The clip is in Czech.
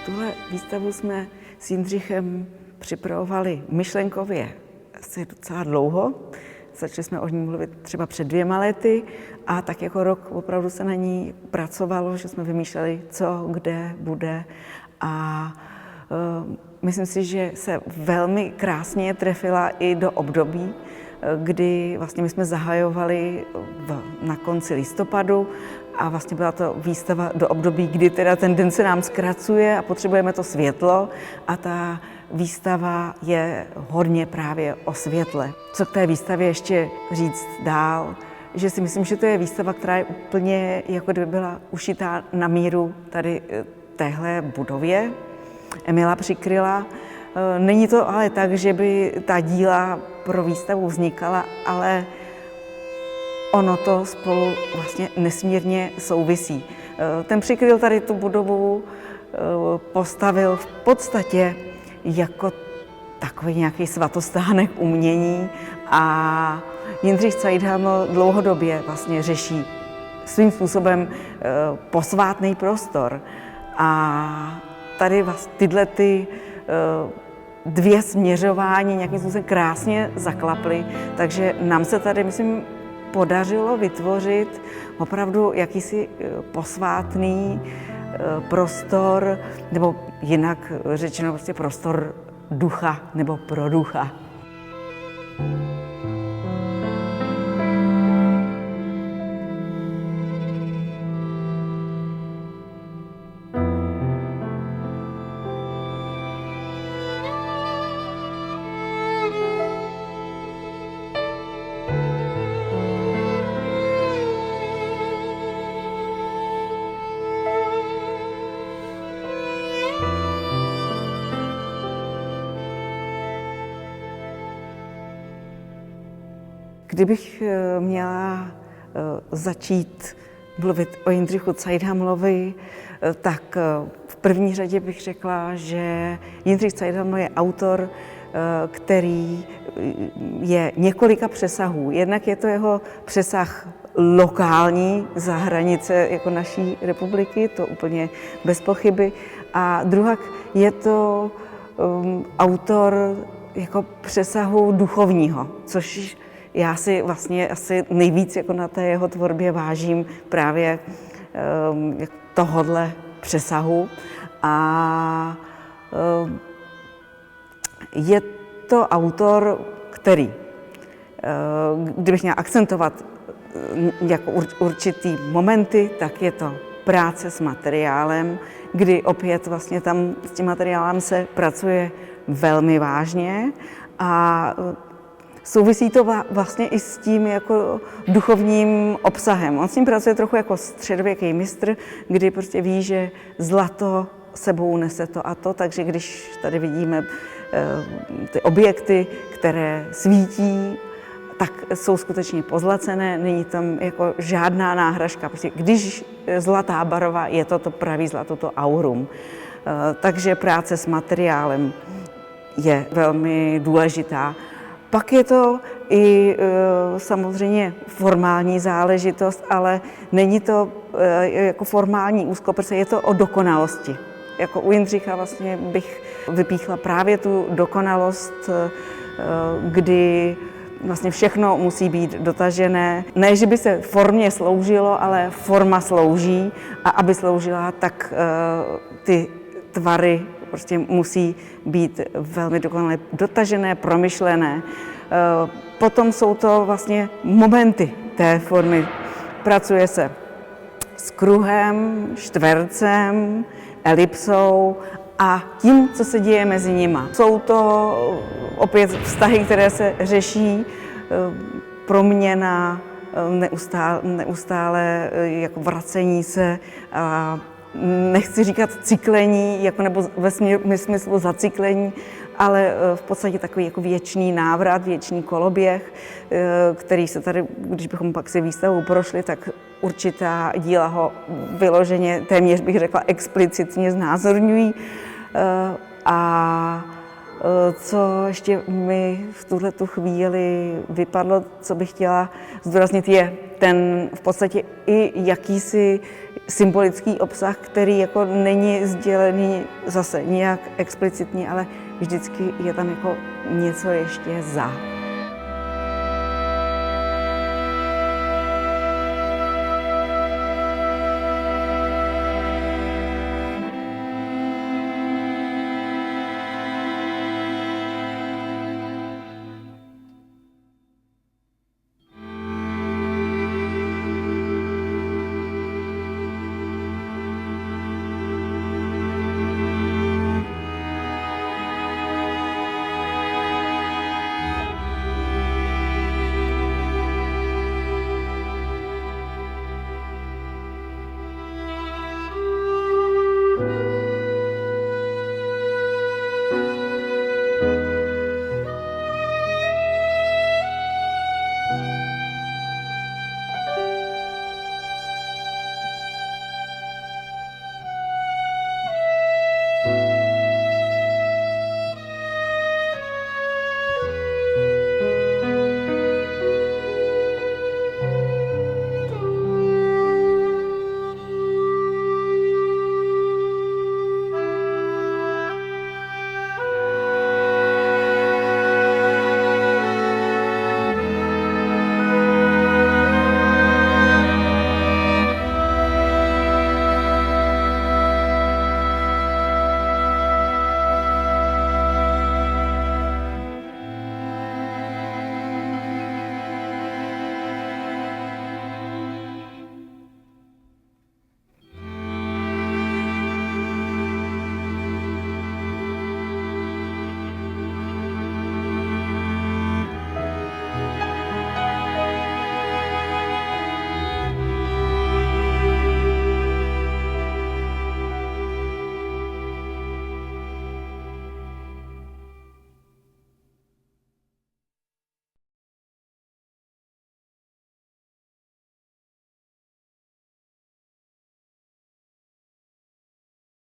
Tuhle výstavu jsme s Jindřichem připravovali myšlenkově asi docela dlouho. Začali jsme o ní mluvit třeba před 2 lety a tak jako rok opravdu se na ní pracovalo, že jsme vymýšleli, co, kde bude. A myslím si, že se velmi krásně trefila i do období, kdy vlastně my jsme zahajovali na konci listopadu a vlastně byla to výstava do období, kdy teda ten den se nám zkracuje a potřebujeme to světlo a ta výstava je hodně právě o světle. Co k té výstavě ještě říct dál, že si myslím, že to je výstava, která je úplně jako kdyby byla ušitá na míru tady téhle budově Emila Přikryla. Není to ale tak, že by ta díla pro výstavu vznikala, ale ono to spolu vlastně nesmírně souvisí. Ten Přikryl tady tu budovu postavil v podstatě jako takový nějaký svatostánek umění a Jindřich Cajdhaml dlouhodobě vlastně řeší svým způsobem posvátný prostor. A tady vlastně tyhle dvě směřování nějakým způsobem krásně zaklaply, takže nám se tady, myslím, podařilo vytvořit opravdu jakýsi posvátný prostor, nebo jinak řečeno prostě prostor ducha nebo pro ducha. Kdybych měla začít mluvit o Jindřichu Cajdhamlovi, tak v první řadě bych řekla, že Jindřich Cajdhaml je autor, který je několika přesahů. Jednak je to jeho přesah lokální za hranice jako naší republiky, to úplně bez pochyby. A druhak je to autor jako přesahu duchovního, což já si vlastně asi nejvíc jako na té jeho tvorbě vážím právě tohodle přesahu. A je to autor, který, kdybych měla akcentovat jako určitý momenty, tak je to práce s materiálem, kdy opět vlastně tam s tím materiálem se pracuje velmi vážně a souvisí to vlastně i s tím jako duchovním obsahem. On s ním pracuje trochu jako středověký mistr, kdy prostě ví, že zlato sebou nese to a to, takže když tady vidíme ty objekty, které svítí, tak jsou skutečně pozlacené, není tam jako žádná náhražka. Prostě když zlatá barva, je to pravý zlato, to aurum. Takže práce s materiálem je velmi důležitá. Pak je to i samozřejmě formální záležitost, ale není to jako formální úzkoprsé, je to o dokonalosti. Jako u Jindřicha vlastně bych vypíchla právě tu dokonalost, kdy vlastně všechno musí být dotažené. Ne, že by se formě sloužilo, ale forma slouží a aby sloužila, tak ty tvary prostě musí být velmi dokonale dotažené, promyšlené. Potom jsou to vlastně momenty té formy. Pracuje se s kruhem, čtvercem, elipsou a tím, co se děje mezi nima. Jsou to opět vztahy, které se řeší, proměna, neustále jako vracení se, nechci říkat cyklení, jako nebo ve smyslu zacyklení, ale v podstatě takový jako věčný návrat, věčný koloběh, který se tady, když bychom pak si výstavu prošli, tak určitá díla ho vyloženě, téměř bych řekla explicitně znázorňují. A co ještě mi v tuhletu chvíli vypadlo, co bych chtěla zdůraznit, je ten v podstatě i jakýsi symbolický obsah, který jako není sdělený zase nějak explicitně, ale vždycky je tam jako něco ještě za.